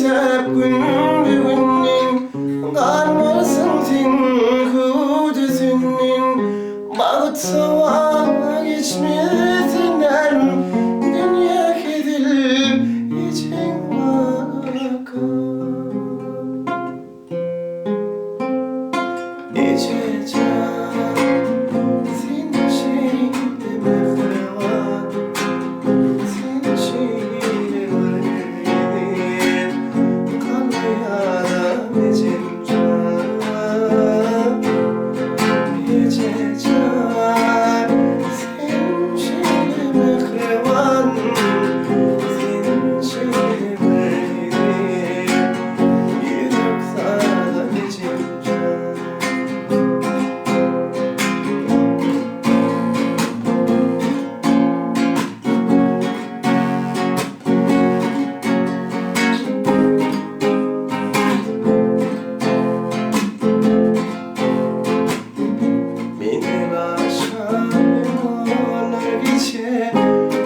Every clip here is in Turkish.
güzel günün kalmasın senin kudüsünün Bağıt sava geçmesinden dünya kedil için bakar İçeceğim senin şeyinde mehrevan Senin şeyinde verdin kalmaya geçeceğim İçeceğim senin şeyinde mehrevan Senin şeyinde verdin yürek sana geçeceğim Benim aşkım yollar geçe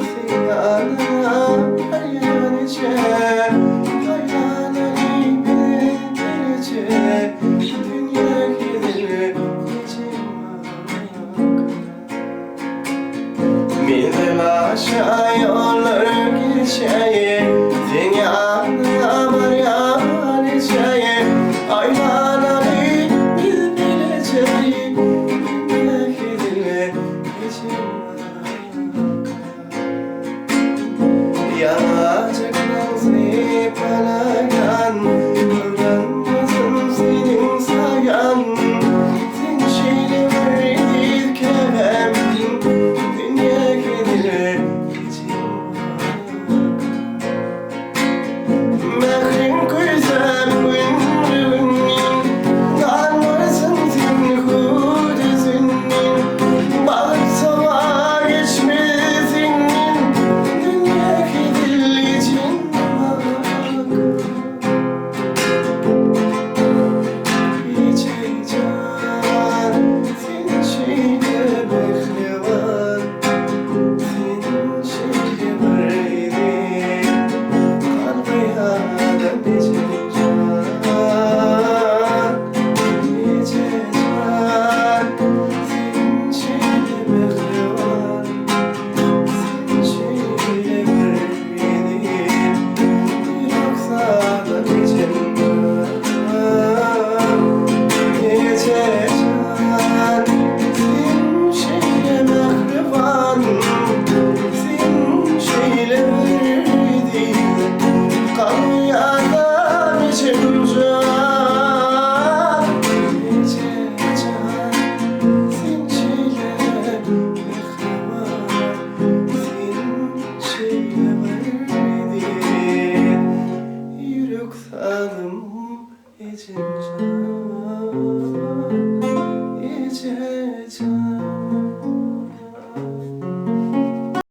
Sinyalına hayal içe Hayalini bildirece Dünya gelir Benim aşkım yollar geçe Sinyalına hayal içe Hayalini bildirece Yanacak nazlı palayan Öğrenmesin senin sayan Sen şeyle verdik kevem Dünya gelir Mehrin güzel günün kalmasın senin kudüsünün Bağıt sava geçmesin dünya kedil için bakar İçeceğim senin şeyde mehrevan Senin şeyde verdin kalmaya geçeceğim İçeceğim senin şeyde mehrevan Senin şeyde verdin yürek sana geçeceğim İçeceğim senin şeyde mehrevan Senin şeyde verdin kalmaya geçeceğim Yürek sanım geçeceğim